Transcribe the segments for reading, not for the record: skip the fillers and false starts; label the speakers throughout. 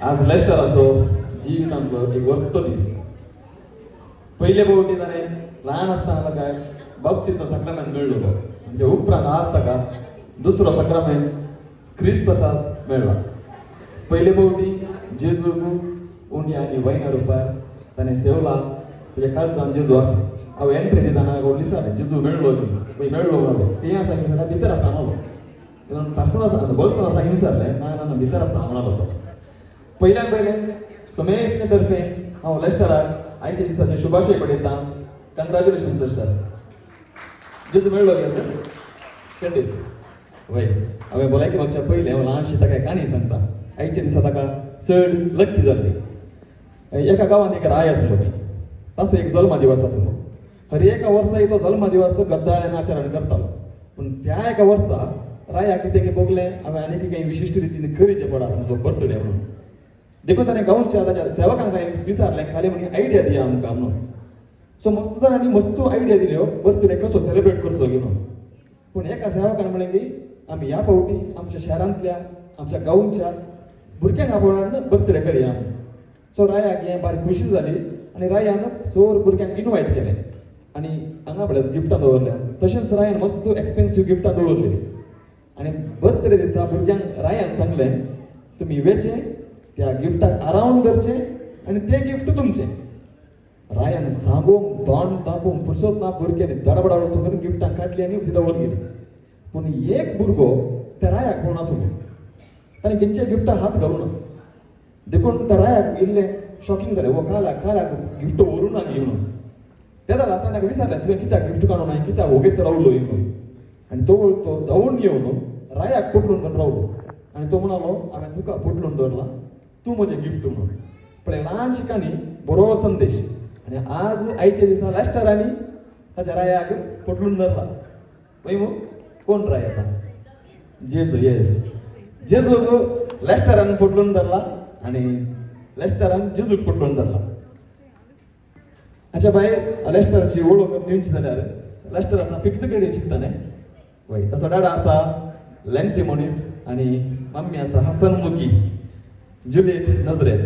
Speaker 1: आज लेस्टर असो जिवितांतलो एक वर्तो दीस. पयले फावटी ताणें ल्हान आसतना ताका बाप्तिचो सक्रमेंत मेळ्ळो. म्हणजे उपरांत आज ताका दुसरो सक्रमेंत क्रिस्त प्रसाद मेळ्ळा. पयले फावटी जेजूक उंडी आनी वैना रुपार ताणें सेवला. ताच्या काळजांत जेजू आसा. हांव एंट्री दिताना कोण विचारलें जेजू मेळ्ळो न्ही पळय मेळ्ळो म्हणलो. तें आसा की सगळ्या भितर आसा म्हणलो. पार्सल आसा बोल्सान आसा की विचारलें ना ना भितर आसा म्हणलो तो. पयल्यान पयलें समेस्त तर्फे हांव लेस्टराक आयच्या दिसाचे शुभाशय पठयतां. कंग्रॅच्युलेशन्स लेस्टर. जेजू मेळ्ळो गे खंडीत वय. हांवें भलायकी मागच्या पयलें हांव ल्हानशी ताका काणी सांगता. आयच्या दिसा ताका चड लग्ती जाल्ली. एका गांवांत एक राय आसलो न्ही. ताचो एक जल्म दिवस आसलो. हर एका वर्सा तो जल्म दिवस गद्दाळ्यान आचरण करतालो. पूण त्या एका वर्सा राया कितें बगलें हांवें आनीक काही विशिश्ट रितीन करचें पडा तुमचो बर्थडे म्हणून. देखून ताणें गांवच्या ताच्या सेवकांक ताणें विचारलें खाली म्हणी आयडिया दिया आमकां म्हणून. सो मस्त जाणांनी मस्त आयडिया दिल्यो बर्थडे कसो सेलिब्रेट करचो गी म्हणून. पूण एका सेवकान म्हणलें की आमी ह्या फावटी आमच्या शारांतल्या आमच्या गांवच्या भुरग्यांक आपोवून बर्थडे करया म्हणून. सो रायाक हें बारीक खुशी जाली आनी रायान चोर भुरग्यांक इनवायट केलें आनी हांगा फुडें गिफ्टां दवरल्या. तशेंच रायान मस्त एक्सपेन्सीव गिफ्टां दवरलेलीं. आनी बर्थडे दिसा भुरग्यांक रायान सांगलें तुमी वेचें त्या गिफ्टाक आरावन धरचें आनी तें गिफ्ट तुमचें. रायान सांगूंक तोंड दांपूंक फुरसत ना भुरग्यांनी धडबडा वचून करून गिफ्टां काडली आनी सिदा वर गेली. पूण एक भुरगो त्या रायाक पळोवन आसलो. ताणें खंयचे गिफ्टाक हात घालूं ना. देखून त्या रायाक इल्लें शॉकिंग जालें. वो काल्याक गिफ्ट व्हरूं ना गी म्हणून. त्या जाल्यार ताणें ताका विचारलें तुवें कित्याक गिफ्ट काडूं ना कित्याक वोगेत रावलो म्हणून. आनी तो धांवून येवन रायाक पटलून धरून रावलो. आनी तो म्हणालो हांवें तुका पटलून दवरला तूं म्हजें गिफ्ट म्हणून. पळय ल्हानशी काणी बरो संदेश. आनी आज आयच्या दिसा लेस्टरांनी ताच्या रायाक पटलून धरला. पळय मू कोण राय आतां जेजू. येस जेजूक लेस्टरान पटलून धरला आनी लेस्टरान जेजूक पटलून धरला. हाच्या भायर लेस्टराची वळख दिवची जाल्यार लेस्टर आतां 5th ग्रेडीन शिकताले. वय ताचो डाडा आसा लॅन्सी मोनीस आनी मम्मी आसा हसनमुखी जुलियट नजरेत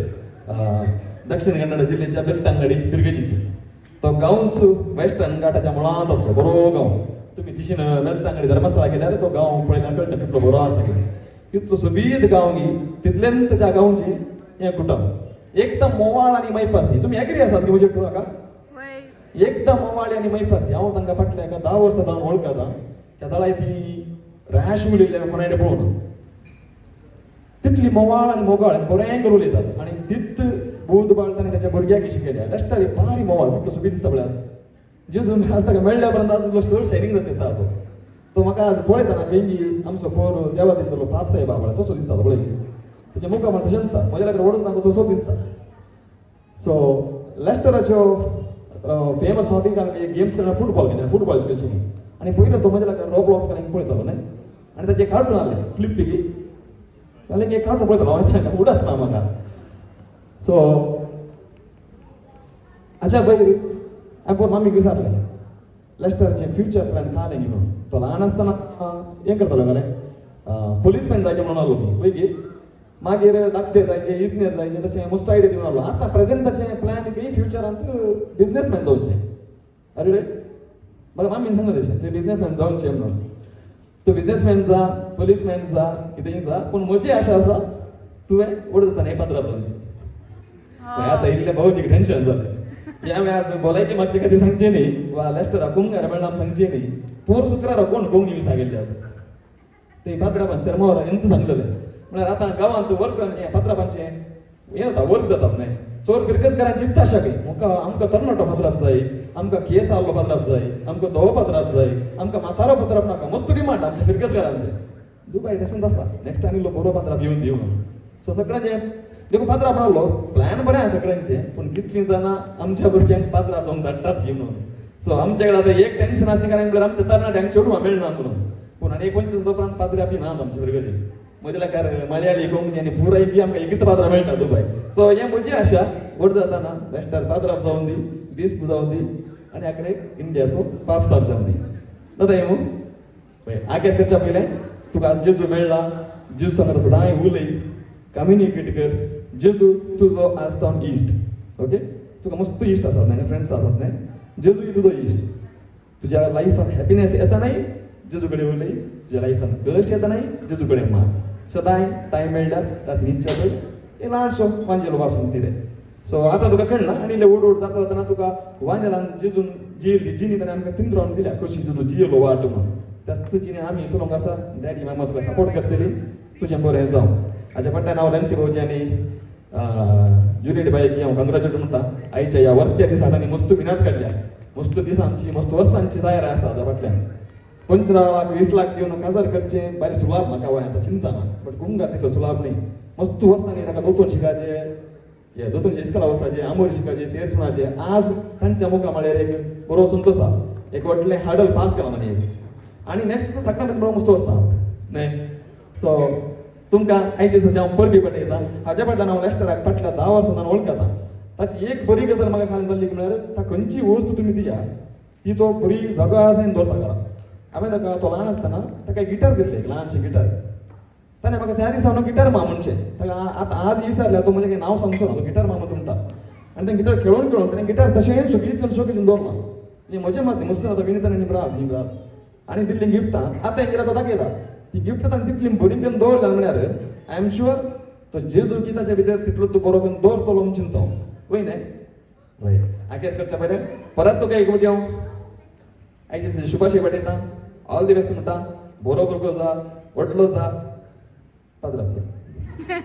Speaker 1: दक्षिण कन्नड जिल्ह्याच्या बेलतांगडी पिरगेजीची. तो गांवच वेस्टर्न घाटाच्या मुळांत आसलो. बरो गांव. तुमी दिशीन बेलतांगडी धर्मस्थळा गेल्यार तो गांव पळयल्यार कळटा कितलो बरो आसा की. कितलो सोबीत गांव गी. तितल्यांत त्या गांवचें हें कुटुंब एकदम मोवाळ आनी मैपासी. तुमी एग्री आसात की म्हजे हाका एकदम मोवाळी आनी मैपासी. हांव तांकां फाटल्या एका 10 वर्सां जावन वळखता. त्या दळाय ती रॅश उलयल्या कोणाय पळोवन. तितली मोवाळ आनी मोगाळ बरें करून उलयतात. आनी तित बौद्ध बाळ ताणें ताच्या भुरग्याक शिकयल्या. लेस्टर भारी मोवाळ कितलो सोबीत दिसता पळय आज. जेजू आज ताका मेळ्ळ्या उपरांत आज सर शायनिंग जाता तो. तो म्हाका आज पळयतना वेंगी आमचो पोर देवा दितलो पाप साहेब बाबा तसो दिसता पळय. ताच्या मुखार म्हणटा शांता म्हज्या लागीं ओडून तांकां तसो दिसता. सो लेस्टराच्यो फेमस हॉबी काय गेम्स करता फुटबॉल खेळची. आनी पयलो तो म्हज्या लागीं रोब्लॉक्स काय पळयतालो न्हय. आनी ताचे कार्टून आहले फ्लिप पिगी. जाल्यार एक कार्टून पळयतालो हांवें तांकां उडासता म्हाका. सो हाच्या भायर हांवें पळोवन मम्मीक विचारलें लेस्टराचें फ्युचर प्लॅन काय न्ही म्हणून. तो ल्हान आसतना हें करतालो जाल्यार पुलीसमॅन जायचें म्हणून आलो न्ही पयलीं. मागीर धाकटे जायचे इंजिनियर जायचे तशें मस्त आयडिया दिवन आलो. आतां प्रेझेंट ताचें प्लॅन की फ्युचरांत बिझनेसमॅन जावचें. अरे रे म्हाका मम्मीन सांगलें तशें तुवें बिझनेसमॅन जावचें म्हणून. तूं बिझनेसमॅन जा पुलीसमॅन जा कितेंय जा पूण म्हजी आशा आसा तुवें ओड जाता न्ही 15 वर्सांची. आतां इल्लें भाऊजीक टेन्शन जालें. हांवें आज भलायकी मागचे खातीर सांगचें न्ही वा लेस्टराक कुंगार मेळना सांगचें न्ही. पोर शुक्रारा कोण कोंग विसा गेल्ले ते पात्रांपांचेर मोर एंत सांगलेलें. म्हळ्यार आतां गांवांत वर्क हें पात्रांपांचें हें जाता वर्क जातात न्हय. चोर फिरकसकारांची चिंता आसा की आमकां तरणाटो पात्राप जाय आमकां केस आल्लो पात्राप जाय आमकां धवो पात्राप जाय आमकां माथारो पात्राप नाका. मस्त डिमांड आमच्या फिरकसकारांचें. दुबाय तशेंच आसा नेक्स्ट टायम इल्लो बरो पात्राप येवन दिवं म्हणून. सो सगळ्यांचें देखून पात्राप म्हणलो प्लॅन बरें आसा सगळ्यांचें. पूण कितलीं जाणां आमच्या भुरग्यांक पात्राप जावन धाडटात गी म्हणून. सो आमचे कडेन आतां एक टेन्शनाचें कारण म्हळ्यार आमच्या तरणाट्यांक चेडवां मेळना म्हणून. पूण आनी 25 उपरांत पात्रापी नात आमचे भुरग्याचे. म्हज्या लागीं मलयाळी कोंकणी आनी पुराय बी आमकां एकच पात्रां मेळटा दुबाय. सो हें म्हजी आशा व्हड जाताना लेस्टर पात्राप जावन दी बिस्प जावन दी आनी आखरे इंडियाचो पाप साफ जावन दी. जाता हें पळय आगे करच्या पयलें तुका आज जेजू मेळ्ळा. जेजू सांगता सदांय उलय कम्युनिकेट कर जेजू तुजो आसता इश्ट. ओके, तुका मस्त इश्ट आसात न्ही, फ्रेंड्स आसात न्ही. जेजू ही तुजो इश्ट. तुज्या लायफान हॅपिनेस येता नाही जेजू कडेन उलय, तुज्या लायफान कश्ट येता नाही जेजू कडेन माग. सदांय टायम मेळ्ळ्यार रात्री न्हिदच्या पयलीं एक ल्हानसो वांजेलो वाचून दिले. सो आतां तुका कळना आनी इल्लें ओड जाता जातना तुका वांजेलान जेजून जियेली जिणी ताणें आमकां तिंत्रावन दिल्या कशी जेजू जियेलो वाट म्हणून. त्याच जिणी आमी सोलोंक आसा. डॅडी मामा तुका सपोर्ट करतली, तुजें बरें जावं. हाच्या फाटल्यान हांव लॅन्सी भाऊजी आनी जुलियट बायकी हांव कंग्रॅच्युलेट म्हणटा. आयच्या ह्या वर्त्या दिसांनी तांणी मस्त मिनात काडल्या, मस्त दिसांची मस्त वर्सांची तयारी आसा हाच्या फाटल्यान. 15 लाख 20 लाख दिवन काजार करचे बारीक सुलाभ म्हाका वय आतां चिंता ना, बट गुंगा तितलो सुलाभ न्ही. मस्त वर्सांनी ताका दोतोर शिकायचे, हे दोतोरचे इस्कला वचपाचे, आमोरी शिकायचे, तेर सुनाचे. आज तांच्या मुखा म्हळ्यार एक बरो संतोश आसा, एक व्हडलें हाडल पास केला ताणें एक. आनी नेक्स्ट सक्रामेंत बरो मस्त वर्सा न्ही. सो तुमकां आयच्या दिसाचे हांव परबी पटयता. हाच्या फाटल्यान हांव लॅस्टराक फाटल्या 10 वर्सांसान वळखता. ताची एक बरी गजाल म्हाका खाली जाल्ली म्हळ्यार ता खंयची वस्त तुमी दिया ती तो बरी जगासायन दवरता घरा. हांवें ताका तो ल्हान आसतना ताका एक गिटार दिल्लें, एक ल्हानशी गिटार. ताणें म्हाका त्या दिसा हांव गिटार मा म्हणचें. ताका आतां आज विसरल्यार तो म्हणजे नांव सांगचो ना, तो गिटार मा म्हणटा. आनी तें गिटार खेळून ताणें गिटार तशें सुकीत शोकेसीन दवरलां. म्हणजे म्हजें मत मस्त आतां विनीतान आनी ब्रात आनी दिल्ली गिफ्टां आतां गेल्यार तो दाखयता. ती गिफ्ट ताणें तितली बरी करून दवरल्या म्हळ्यार आय एम शुअर तो जेजू गिताच्या भितर तितलो तूं बरो करून दवरतलो म्हूण चिंता वय न्ही. वय आखेर करच्या पयलें परत तुका एक फावटी हांव आयचे शुभाशय पटयता. ऑल दी बेस्ट म्हणटा. बरो भुरगो जा, व्हडलो जा, पात्राप जा.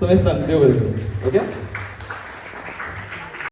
Speaker 1: समेस्तान देव बरें करूं. ओके.